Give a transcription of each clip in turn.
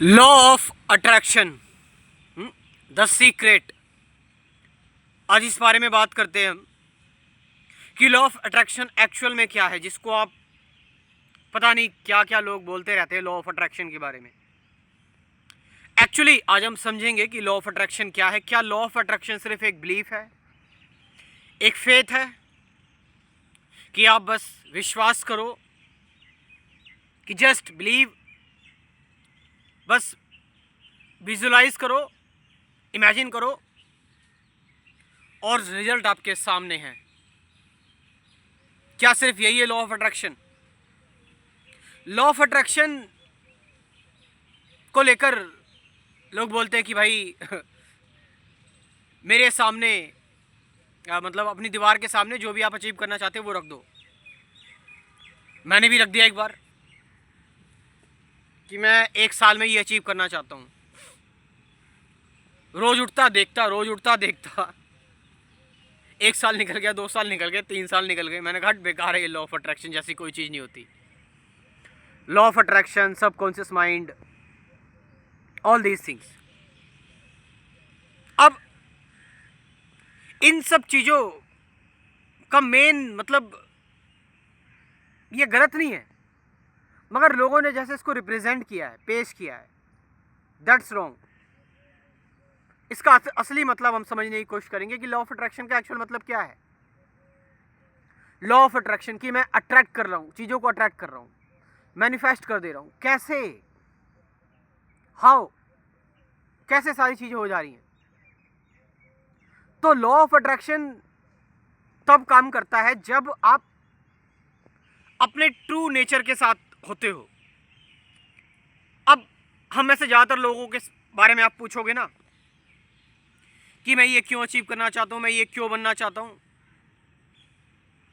Law of attraction, the secret. आज इस बारे में बात करते हैं हम कि लॉ ऑफ अट्रैक्शन एक्चुअल में क्या है, जिसको आप पता नहीं क्या क्या लोग बोलते रहते हैं लॉ ऑफ अट्रैक्शन के बारे में। एक्चुअली आज हम समझेंगे कि लॉ ऑफ अट्रैक्शन क्या है। क्या लॉ ऑफ अट्रैक्शन सिर्फ एक बिलीफ है, एक फेथ है कि आप बस विश्वास करो, कि जस्ट बिलीव, बस विजुलाइज करो, इमेजिन करो और रिजल्ट आपके सामने है। क्या सिर्फ यही है law of attraction? Law of attraction को लेकर लोग बोलते हैं कि भाई मेरे सामने मतलब अपनी दीवार के सामने जो भी आप अचीव करना चाहते हो वो रख दो। मैंने भी रख दिया एक बार कि मैं 1 साल में ये अचीव करना चाहता हूँ। रोज उठता देखता 1 साल निकल गया, 2 साल निकल गए, 3 साल निकल गए। मैंने कहा बेकार है, ये लॉ ऑफ अट्रैक्शन जैसी कोई चीज़ नहीं होती। Law of attraction, subconscious mind, all these things. अब इन सब चीज़ों का मेन मतलब ये गलत नहीं है, मगर लोगों ने जैसे इसको रिप्रेजेंट किया है, पेश किया है, दैट्स रॉन्ग। इसका असली मतलब हम समझने की कोशिश करेंगे कि लॉ ऑफ अट्रैक्शन का एक्चुअल मतलब क्या है। लॉ ऑफ अट्रैक्शन की मैं अट्रैक्ट कर रहा हूं, चीज़ों को अट्रैक्ट कर रहा हूं, मैनिफेस्ट कर दे रहा हूं। कैसे, हाउ, कैसे सारी चीज़ें हो जा रही हैं। तो लॉ ऑफ अट्रैक्शन तब काम करता है जब आप अपने ट्रू नेचर के साथ होते हो। अब हम में से ज़्यादातर लोगों के बारे में आप पूछोगे ना कि मैं ये क्यों अचीव करना चाहता हूँ, मैं ये क्यों बनना चाहता हूँ,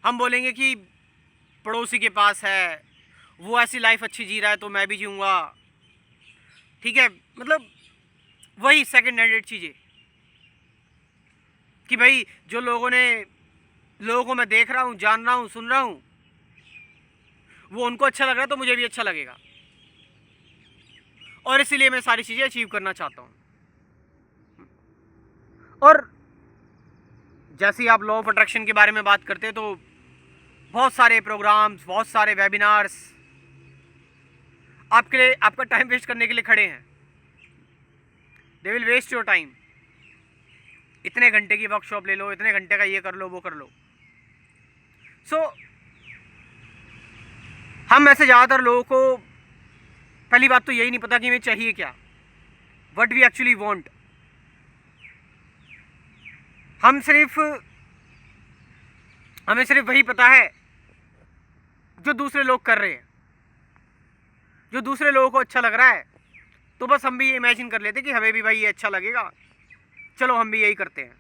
हम बोलेंगे कि पड़ोसी के पास है, वो ऐसी लाइफ अच्छी जी रहा है तो मैं भी जीऊँगा। ठीक है, मतलब वही सेकंड हैंडेड चीज़ें कि भाई जो लोगों को मैं देख रहा हूँ, जान रहा हूँ, सुन रहा हूँ, वो उनको अच्छा लग रहा है तो मुझे भी अच्छा लगेगा, और इसीलिए मैं सारी चीज़ें अचीव करना चाहता हूँ। और जैसे ही आप लॉ ऑफ अट्रैक्शन के बारे में बात करते हैं तो बहुत सारे प्रोग्राम्स, बहुत सारे वेबिनार्स आपके लिए, आपका टाइम वेस्ट करने के लिए खड़े हैं। They will waste your time. इतने घंटे की वर्कशॉप ले लो, इतने घंटे का ये कर लो, वो कर लो। सो हम ऐसे ज़्यादातर लोगों को पहली बात तो यही नहीं पता कि हमें चाहिए क्या, व्हाट वी एक्चुअली वांट। हमें सिर्फ वही पता है जो दूसरे लोग कर रहे हैं, जो दूसरे लोगों को अच्छा लग रहा है, तो बस हम भी ये इमेजिन कर लेते कि हमें भी भाई ये अच्छा लगेगा, चलो हम भी यही करते हैं।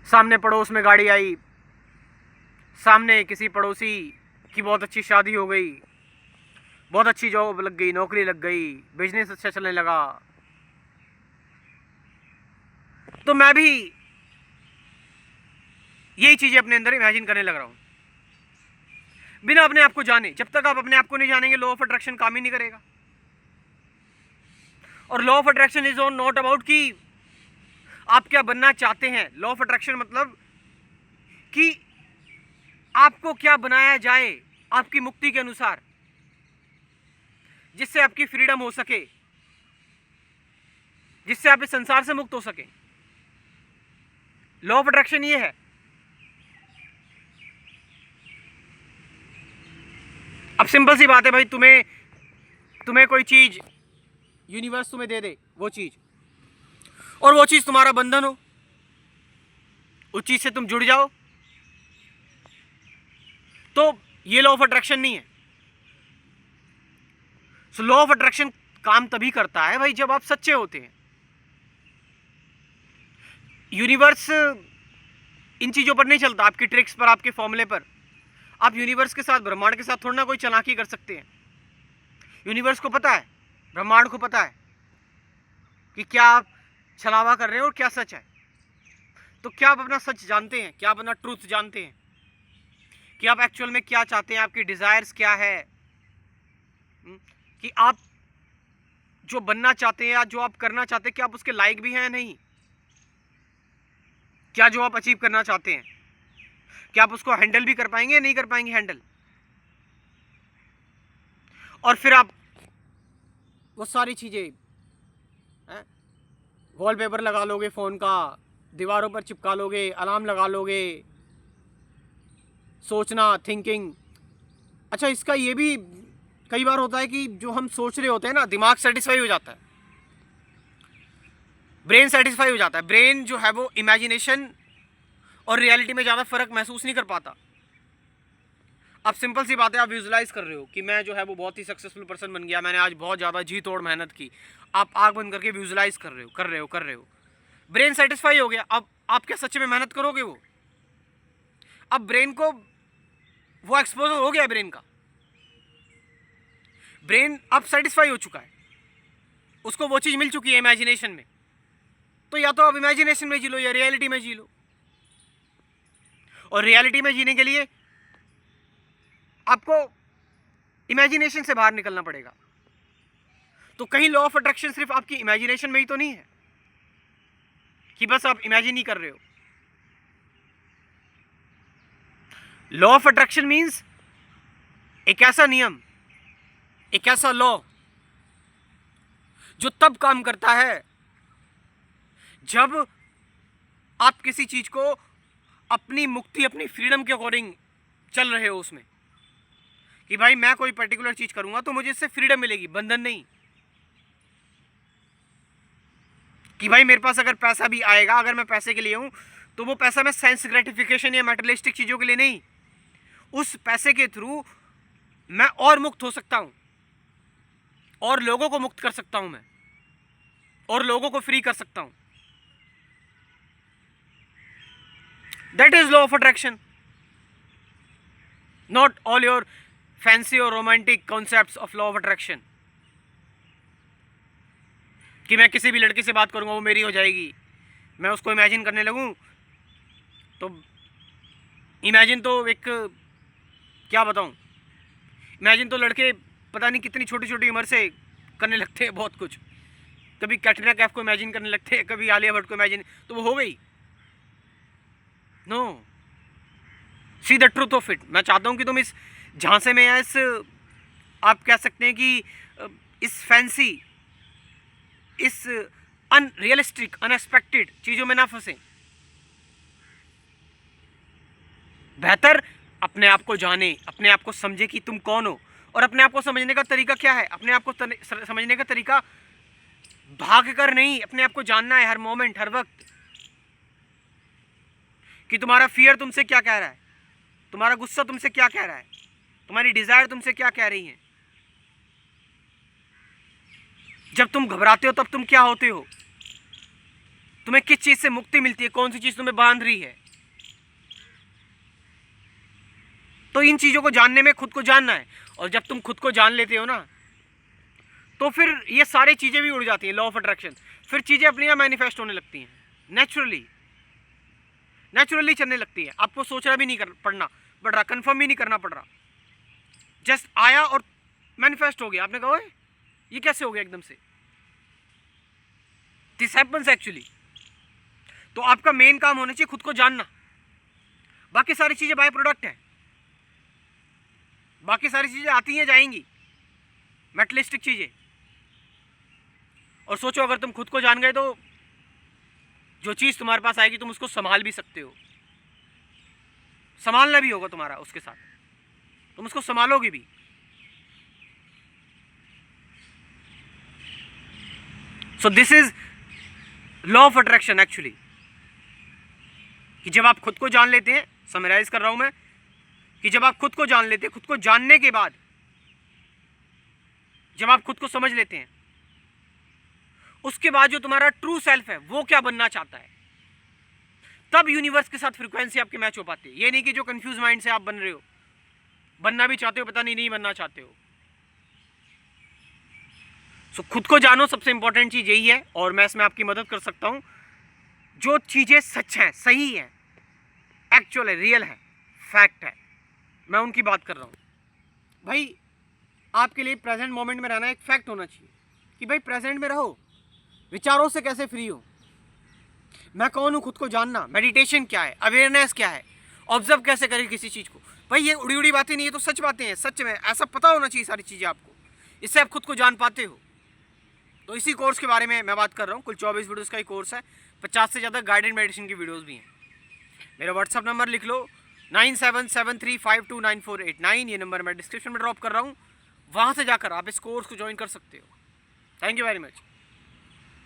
सामने पड़ोस में गाड़ी आई, सामने किसी पड़ोसी की बहुत अच्छी शादी हो गई, बहुत अच्छी जॉब लग गई, नौकरी लग गई, बिजनेस अच्छा चलने लगा, तो मैं भी यही चीज़ें अपने अंदर इमेजिन करने लग रहा हूँ बिना अपने आप को जाने। जब तक आप अपने आप को नहीं जानेंगे लॉ ऑफ अट्रैक्शन काम ही नहीं करेगा। और law of attraction is on not about कि आप क्या बनना चाहते हैं। लॉ ऑफ अट्रैक्शन मतलब कि आपको क्या बनाया जाए आपकी मुक्ति के अनुसार, जिससे आपकी फ्रीडम हो सके, जिससे आप इस संसार से मुक्त हो सके। लॉ ऑफ अट्रैक्शन ये है। अब सिंपल सी बात है भाई, तुम्हें कोई चीज यूनिवर्स तुम्हें दे दे, वो चीज, और वो चीज तुम्हारा बंधन हो, उस चीज से तुम जुड़ जाओ, तो ये लॉ ऑफ अट्रैक्शन नहीं है। सो लॉ ऑफ अट्रैक्शन काम तभी करता है भाई जब आप सच्चे होते हैं। यूनिवर्स इन चीजों पर नहीं चलता, आपकी ट्रिक्स पर, आपके फॉर्मूले पर। आप यूनिवर्स के साथ, ब्रह्मांड के साथ थोड़ा ना कोई चालाकी कर सकते हैं। यूनिवर्स को पता है, ब्रह्मांड को पता है कि क्या आप छलावा कर रहे हो और क्या सच है। तो क्या आप अपना सच जानते हैं? क्या आप अपना ट्रूथ जानते हैं कि आप एक्चुअल में क्या चाहते हैं? आपकी डिजायर्स क्या है? कि आप जो बनना चाहते हैं या जो आप करना चाहते हैं क्या आप उसके लायक भी हैं या नहीं? क्या जो आप अचीव करना चाहते हैं क्या आप उसको हैंडल भी कर पाएंगे या नहीं कर पाएंगे हैंडल? और फिर आप वो सारी चीजें वॉलपेपर लगा लोगे फोन का, दीवारों पर चिपका लोगे, अलार्म लगा लोगे, सोचना, थिंकिंग। अच्छा, इसका ये भी कई बार होता है कि जो हम सोच रहे होते हैं ना, दिमाग सेटिस्फाई हो जाता है, ब्रेन सेटिस्फाई हो जाता है। ब्रेन जो है वो इमेजिनेशन और रियलिटी में ज़्यादा फर्क महसूस नहीं कर पाता। अब सिंपल सी बात है, आप विजुलाइज कर रहे हो कि मैं जो है वो बहुत ही सक्सेसफुल पर्सन बन गया, मैंने आज बहुत ज़्यादा जी तोड़ मेहनत की। आप आँख बंद करके विजुलाइज कर रहे हो, ब्रेन सेटिस्फाई हो गया। अब आप क्या सच में मेहनत करोगे? वो अब ब्रेन को वो एक्सपोजर हो गया, ब्रेन अब सेटिस्फाई हो चुका है, उसको वो चीज़ मिल चुकी है इमेजिनेशन में। तो या तो आप इमेजिनेशन में जी लो या रियलिटी में जी लो। और रियलिटी में जीने के लिए आपको इमेजिनेशन से बाहर निकलना पड़ेगा। तो कहीं लॉ ऑफ अट्रैक्शन सिर्फ आपकी इमेजिनेशन में ही तो नहीं है कि बस आप इमेजिन ही कर रहे हो। लॉ ऑफ अट्रैक्शन मींस एक ऐसा नियम, एक ऐसा लॉ जो तब काम करता है जब आप किसी चीज को अपनी मुक्ति, अपनी फ्रीडम के अकॉर्डिंग चल रहे हो उसमें, कि भाई मैं कोई पर्टिकुलर चीज करूंगा तो मुझे इससे फ्रीडम मिलेगी, बंधन नहीं। कि भाई मेरे पास अगर पैसा भी आएगा, अगर मैं पैसे के लिए हूं तो वो पैसा मैं सेंस ग्रेटिफिकेशन या मेटलिस्टिक चीजों के लिए नहीं, उस पैसे के थ्रू मैं और मुक्त हो सकता हूं, और लोगों को मुक्त कर सकता हूं मैं, और लोगों को फ्री कर सकता हूं। That is law of attraction, not all your fancy और romantic concepts of law of attraction. कि मैं किसी भी लड़की से बात करूंगा वो मेरी हो जाएगी, मैं उसको इमेजिन करने लगूं तो इमेजिन तो एक, क्या बताऊं, इमेजिन तो लड़के पता नहीं कितनी छोटी छोटी उम्र से करने लगते हैं बहुत कुछ। कभी कैटरीना कैफ को इमेजिन करने लगते हैं, कभी आलिया भट्ट को इमेजिन, तो वो हो गई। No, see the truth of it. मैं चाहता हूं कि तुम इस झांसे में या इस, आप कह सकते हैं कि इस फैंसी, इस अनरियलिस्टिक, अनएक्सपेक्टेड चीजों में ना फंसे। बेहतर अपने आप को जाने, अपने आप को समझे कि तुम कौन हो। और अपने आप को समझने का तरीका क्या है? अपने आप को समझने का तरीका भाग कर नहीं, अपने आप को जानना है हर मोमेंट, हर वक्त, कि तुम्हारा फियर तुमसे क्या कह रहा है, तुम्हारा गुस्सा तुमसे क्या कह रहा है, तुम्हारी डिजायर तुमसे क्या कह रही है। जब तुम घबराते हो तब तुम क्या होते हो, तुम्हें किस चीज से मुक्ति मिलती है, कौन सी चीज तुम्हें बांध रही है। तो इन चीजों को जानने में खुद को जानना है। और जब तुम खुद को जान लेते हो ना, तो फिर ये सारी चीजें भी उड़ जाती हैं, लॉ ऑफ अट्रैक्शन। फिर चीजें अपनी आप मैनिफेस्ट होने लगती हैं, नेचुरली चलने लगती है। आपको सोचना भी नहीं पड़ रहा, कंफर्म भी नहीं करना पड़ रहा, जस्ट आया और मैनिफेस्ट हो गया। आपने कहा ये कैसे हो गया एकदम से? This happens actually. तो आपका मेन काम होना चाहिए खुद को जानना, बाकी सारी चीजें बाय प्रोडक्ट है, बाकी सारी चीजें आती हैं जाएंगी, मेटलिस्टिक चीजें। और सोचो अगर तुम खुद को जान गए तो जो चीज तुम्हारे पास आएगी तुम उसको संभाल भी सकते हो, संभालना भी होगा तुम्हारा उसके साथ, तुम उसको संभालोगे भी। So this is law of attraction actually, कि जब आप खुद को जान लेते हैं, समराइज कर रहा हूं मैं, कि जब आप खुद को जान लेते हैं, खुद को जानने के बाद जब आप खुद को समझ लेते हैं, उसके बाद जो तुम्हारा ट्रू सेल्फ है वो क्या बनना चाहता है, तब यूनिवर्स के साथ फ्रीक्वेंसी आपके मैच हो पाती है। ये नहीं कि जो कंफ्यूज माइंड से आप बन रहे हो, बनना भी चाहते हो, पता नहीं बनना चाहते हो। सो खुद को जानो, सबसे इंपॉर्टेंट चीज यही है। और मैं इसमें आपकी मदद कर सकता हूं। जो चीजें सच हैं, सही है, एक्चुअल है, रियल है, फैक्ट है, मैं उनकी बात कर रहा हूं। भाई आपके लिए प्रेजेंट मोमेंट में रहना एक फैक्ट होना चाहिए कि भाई प्रेजेंट में रहो, विचारों से कैसे फ्री हो, मैं कौन हूँ खुद को जानना, मेडिटेशन क्या है, अवेयरनेस क्या है, ऑब्जर्व कैसे करें किसी चीज़ को। भाई ये उड़ी उड़ी बातें नहीं है, तो सच बातें हैं, सच में ऐसा पता होना चाहिए सारी चीज़ें आपको, इससे आप खुद को जान पाते हो। तो इसी कोर्स के बारे में मैं बात कर रहा हूँ। कुल 24 वीडियोज़ का ही कोर्स है, 50 से ज़्यादा गाइडेड मेडिटेशन की वीडियोज़ भी हैं। मेरा व्हाट्सअप नंबर लिख लो 9773529489, ये नंबर मैं डिस्क्रिप्शन में ड्रॉप कर रहा हूँ, वहाँ से जाकर आप इस कोर्स को ज्वाइन कर सकते हो। Thank you very much.